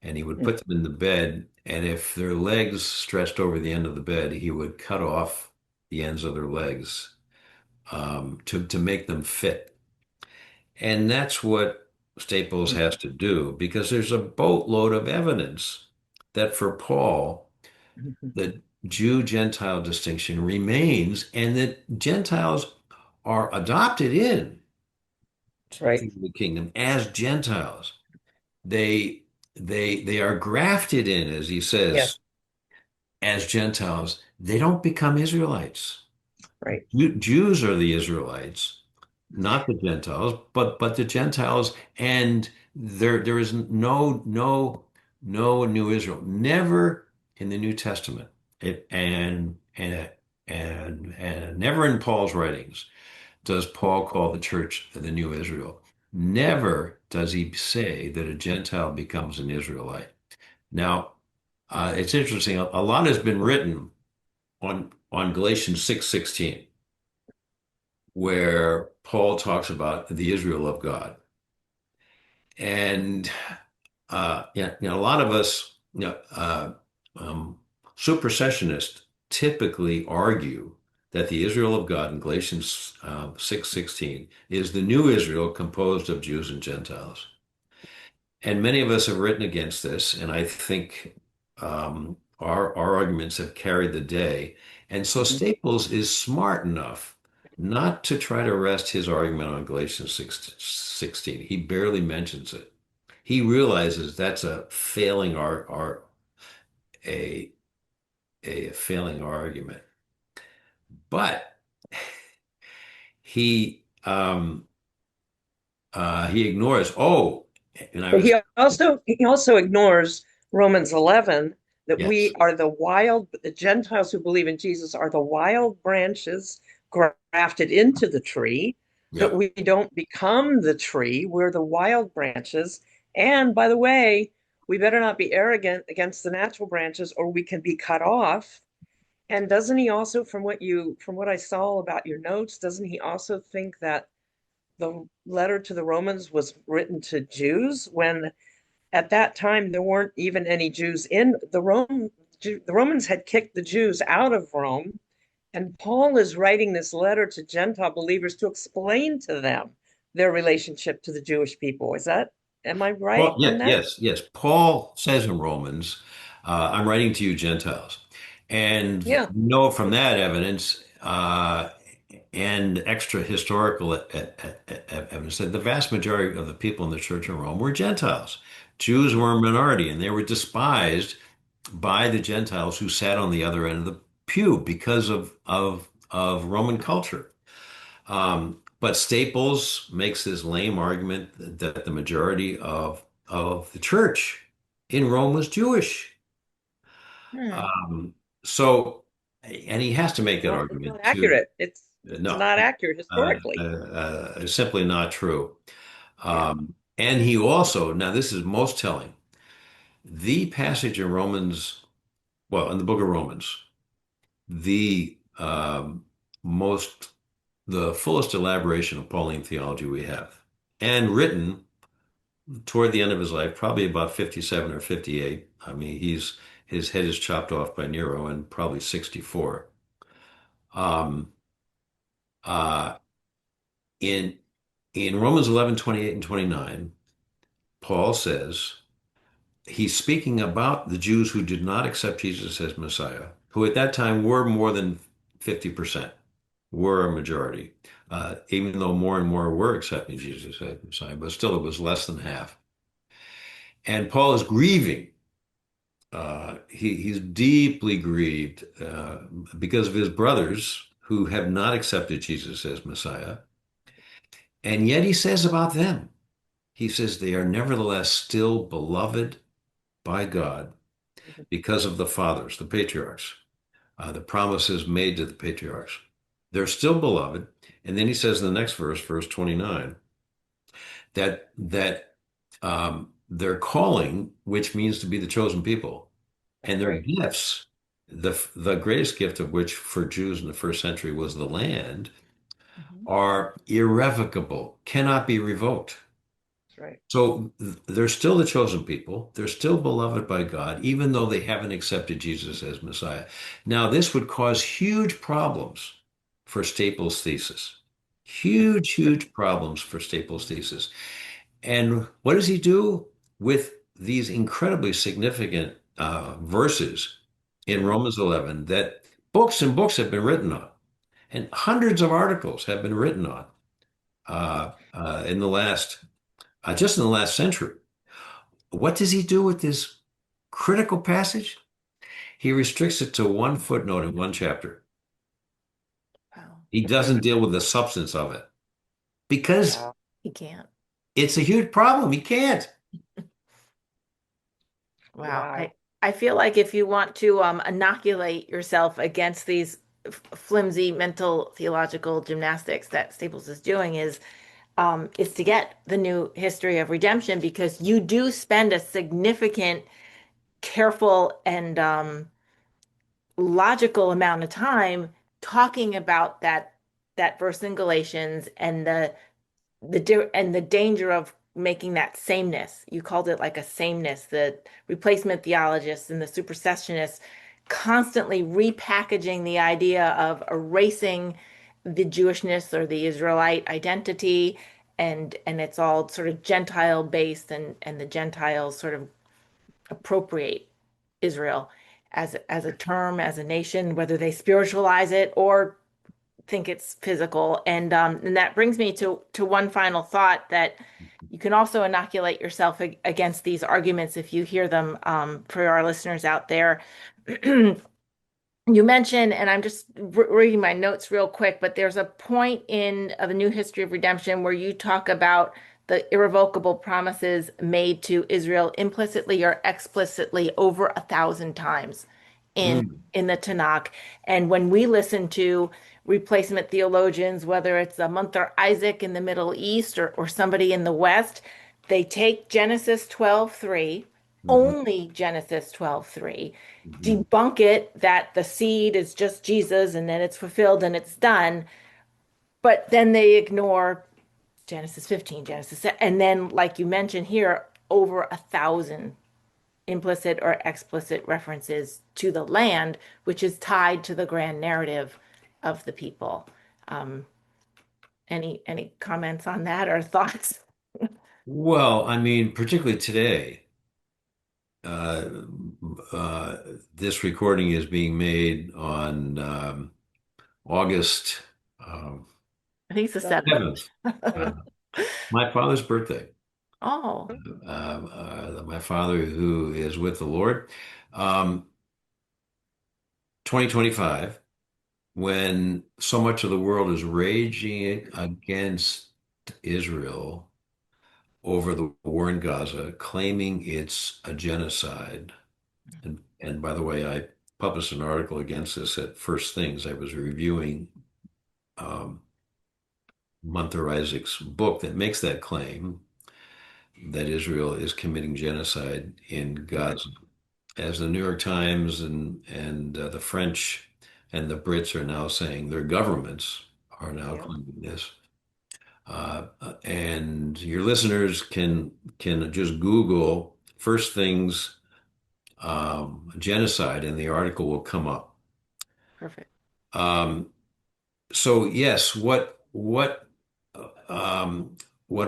Speaker 3: And he would
Speaker 2: Mm.
Speaker 3: put them in the bed, and if their legs stretched over the end of the bed, he would cut off the ends of their legs to make them fit. And that's what Staples has to do because there's a boatload of evidence that for Paul,
Speaker 2: Mhm.
Speaker 3: the Jew-Gentile distinction remains, and that Gentiles are adopted in
Speaker 2: That's right.
Speaker 3: to the kingdom as Gentiles. They they are grafted in, as he
Speaker 2: Yeah.
Speaker 3: says, as Gentiles. They don't become Israelites.
Speaker 2: Right.
Speaker 3: Jews are the Israelites, not the Gentiles, but the Gentiles, and there is no new Israel. Never in the New Testament, and never in Paul's writings does Paul call the church the new Israel. Never does he say that a Gentile becomes an Israelite. Now, it's interesting. A lot has been written on Galatians 6:16 where Paul talks about the Israel of God. And yeah, a lot of us, um, supersessionists typically argue that the Israel of God in Galatians 6:16 is the new Israel composed of Jews and Gentiles. And many of us have written against this, and I think our arguments have carried the day. And so Staples is smart enough not to try to rest his argument on Galatians 6:16. He barely mentions it. He realizes that's a failing a a failing argument, but he he ignores. Oh, and I
Speaker 2: But
Speaker 3: was
Speaker 2: he also ignores Romans 11 that we
Speaker 3: yes,
Speaker 2: are the Gentiles who believe in Jesus are the wild branches grafted into the tree, that
Speaker 3: yeah.
Speaker 2: we don't become the tree, we're the wild branches. And by the way, we better not be arrogant against the natural branches or we can be cut off. And doesn't he also, from what I saw about your notes, doesn't he also think that the letter to the Romans was written to Jews when at that time there weren't even any Jews in the Rome? The Romans had kicked the Jews out of Rome, and Paul is writing this letter to Gentile believers to explain to them their relationship to the Jewish people. Am I right
Speaker 3: Well,
Speaker 2: on
Speaker 3: yeah,
Speaker 2: that?
Speaker 3: yes. Paul says in Romans, I'm writing to you Gentiles. And
Speaker 2: Yeah.
Speaker 3: know from that evidence and extra historical evidence that the vast majority of the people in the church in Rome were Gentiles. Jews were a minority, and they were despised by the Gentiles who sat on the other end of the pew because of Roman culture. But Staples makes this lame argument that the majority of the church in Rome was Jewish.
Speaker 1: Hmm.
Speaker 3: Um, so, and he has to make that
Speaker 2: It's not
Speaker 3: argument too.
Speaker 2: accurate. It's
Speaker 3: No,
Speaker 2: not accurate historically.
Speaker 3: it's simply not true.
Speaker 2: Yeah.
Speaker 3: And he also, now this is most telling, the passage in Romans, well, in the book of Romans, the most the fullest elaboration of Pauline theology we have, and written toward the end of his life, probably about 57 or 58. I mean, his head is chopped off by Nero and probably 64. Um, uh, in in Romans 11, 28 and 29, Paul says he's speaking about the Jews who did not accept Jesus as Messiah, who at that time were more than 50%, were a majority, even though more and more were accepting Jesus as Messiah, but still it was less than half. And Paul is grieving. He's deeply grieved because of his brothers who have not accepted Jesus as Messiah. And yet he says about them, he says they are nevertheless still beloved by God because of the fathers, the patriarchs, the promises made to the patriarchs. They're still beloved. And then he says in the next verse, verse 29, that their calling, which means to be the chosen people, and
Speaker 2: That's
Speaker 3: their
Speaker 2: right.
Speaker 3: gifts, the greatest gift of which for Jews in the first century was the land,
Speaker 1: Mhm.
Speaker 3: are irrevocable, cannot be revoked.
Speaker 2: That's right.
Speaker 3: So they're still the chosen people. They're still beloved by God, even though they haven't accepted Jesus as Messiah. Now, this would cause huge problems for Staples' thesis. Huge problems for Staples' thesis. And what does he do with these incredibly significant verses in
Speaker 2: Mhm.
Speaker 3: Romans 11 that books and books have been written on, and hundreds of articles have been written on in the last, just in the last century? What does he do with this critical passage? He restricts it to one footnote in one chapter.
Speaker 1: Wow.
Speaker 3: He doesn't deal with the substance of it because
Speaker 2: Wow.
Speaker 1: He can't.
Speaker 3: it's a huge problem. He can't.
Speaker 1: Wow.
Speaker 2: Wow.
Speaker 1: I feel like if you want to inoculate yourself against these flimsy mental theological gymnastics that Staples is doing is to get the new history of redemption because you do spend a significant, careful, and logical amount of time talking about that verse in Galatians and the danger of making that sameness. You called it like a sameness. The replacement theologists and the supersessionists constantly repackaging the idea of erasing the Jewishness or the Israelite identity, and it's all sort of Gentile based, and the Gentiles sort of appropriate Israel as a term, as a nation, whether they spiritualize it or think it's physical. And that brings me to one final thought, that you can also inoculate yourself against these arguments if you hear them, for our listeners out there. You mentioned, and I'm just reading my notes real quick, but there's a point in the New History of Redemption where you talk about the irrevocable promises made to Israel implicitly or explicitly over 1,000 times in
Speaker 3: Mm.
Speaker 1: in the Tanakh. And when we listen to replacement theologians, whether it's a Munther Isaac in the Middle East or somebody in the West, they take Genesis 12:3,
Speaker 3: Mhm.
Speaker 1: only Genesis 12:3,
Speaker 3: Mhm.
Speaker 1: debunk it that the seed is just Jesus and then it's fulfilled and it's done, but then they ignore Genesis 15, Genesis 7, and then, like you mentioned here, over 1,000 implicit or explicit references to the land, which is tied to the grand narrative of the people. Um, any comments on that or thoughts?
Speaker 3: Well, I mean, particularly today, uh, uh, this recording is being made on August
Speaker 1: I think it's the
Speaker 2: So,
Speaker 1: 7th.
Speaker 3: 7th, uh, my father's birthday.
Speaker 1: Oh,
Speaker 3: My father, who is with the Lord, um, 2025, when so much of the world is raging against Israel over the war in Gaza, claiming it's a genocide. And by the way, I published an article against this at First Things. I was reviewing um, Munther Isaac's book that makes that claim that Israel is committing genocide in Gaza. As the New York Times and the French and the Brits are now saying, their governments are now
Speaker 2: yeah.
Speaker 3: claiming this. And your listeners can just Google First Things genocide, and the article will come up.
Speaker 1: perfect.
Speaker 3: Um, so yes, what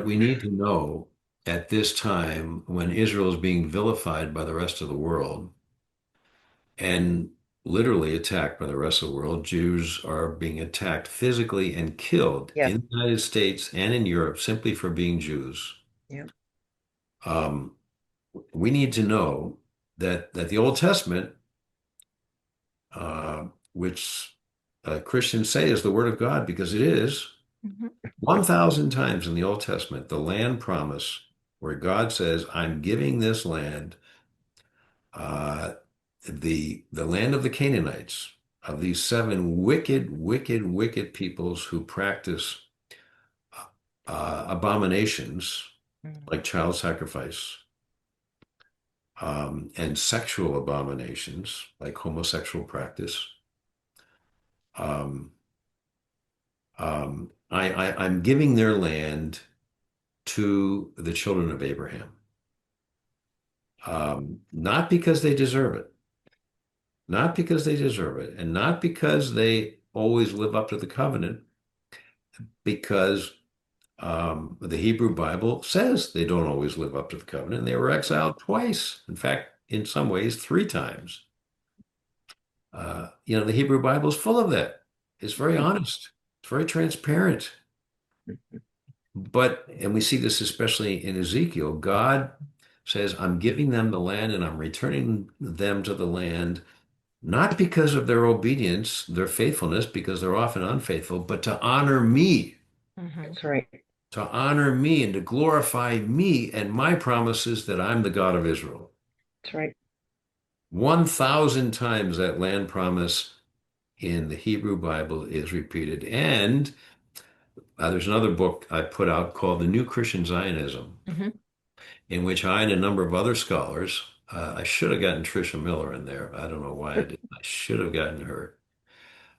Speaker 3: we need to know at this time, when Israel is being vilified by the rest of the world and literally attacked by the rest of the world, Jews are being attacked physically and killed
Speaker 2: Yes.
Speaker 3: in the United States and in Europe simply for being Jews.
Speaker 2: Yeah.
Speaker 3: Um, we need to know that the Old Testament, which Christians say is the Word of God, because it is,
Speaker 1: Mhm.
Speaker 3: 1,000 times in the Old Testament, the land promise, where God says, "I'm giving this land, uh, the land of the Canaanites, of these seven wicked, wicked, wicked peoples who practice abominations
Speaker 1: Mhm.
Speaker 3: like child sacrifice." And sexual abominations like homosexual practice. Um, I'm giving their land to the children of Abraham, not because they deserve it, not because they deserve it, and not because they always live up to the covenant, because the Hebrew Bible says they don't always live up to the covenant. They were exiled twice. In fact, in some ways, three times. The Hebrew Bible is full of that. It's very honest. It's very transparent. And we see this especially in Ezekiel. God says, "I'm giving them the land and I'm returning them to the land, not because of their obedience, their faithfulness, because they're often unfaithful, but
Speaker 1: Mhm.
Speaker 2: That's right.
Speaker 3: to honor me and to glorify me and my promises that I'm the God of Israel."
Speaker 2: That's right.
Speaker 3: 1,000 times that land promise in the Hebrew Bible is repeated. And there's another book I put out called The New Christian Zionism,
Speaker 1: Mhm.
Speaker 3: in which I and a number of other scholars, I should have gotten Tricia Miller in there. I don't know why I didn't. I should have gotten her,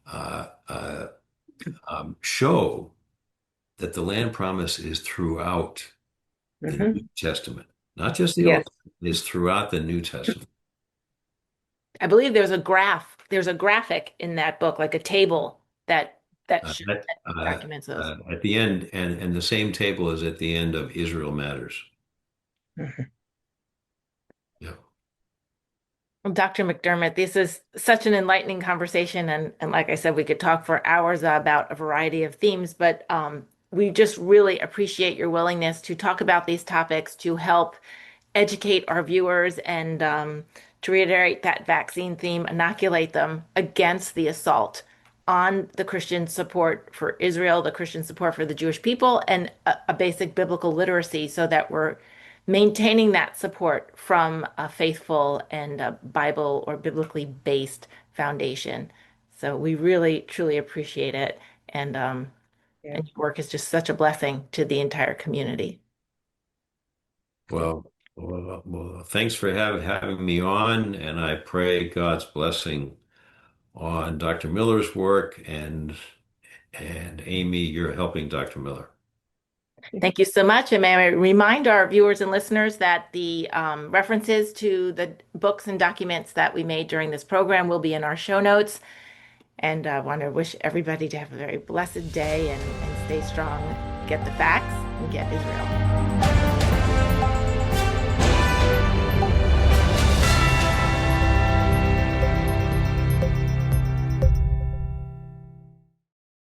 Speaker 3: uh, uh, show that the land promise is throughout the
Speaker 2: Hmm.
Speaker 3: New Testament, not just the Old
Speaker 2: Yes.
Speaker 3: Testament, is throughout the New Testament.
Speaker 1: I believe there's a graphic in that book, like a table
Speaker 3: Uh,
Speaker 1: that documents those.
Speaker 3: at the end, and the same table is at the end of Israel Matters.
Speaker 2: Mhm.
Speaker 3: Yeah.
Speaker 1: Well, Dr. McDermott, this is such an enlightening conversation, and like I said, we could talk for hours about a variety of themes, but we just really appreciate your willingness to talk about these topics to help educate our viewers and to reiterate that vaccine theme, inoculate them against the assault on the Christian support for Israel, the Christian support for the Jewish people, and a basic biblical literacy so that we're maintaining that support from a faithful and a Bible or biblically based foundation. So we really, truly appreciate it.
Speaker 2: Yeah.
Speaker 1: And your work is just such a blessing to the entire community.
Speaker 3: Thanks for having me on, and I pray God's blessing on Dr. Miller's work and Amy, you're helping Dr. Miller.
Speaker 1: Thank you so much. And may I remind our viewers and listeners that the references to the books and documents that we made during this program will be in our show notes. And I want to wish everybody to have a very blessed day and stay strong, get the facts, and get Israel.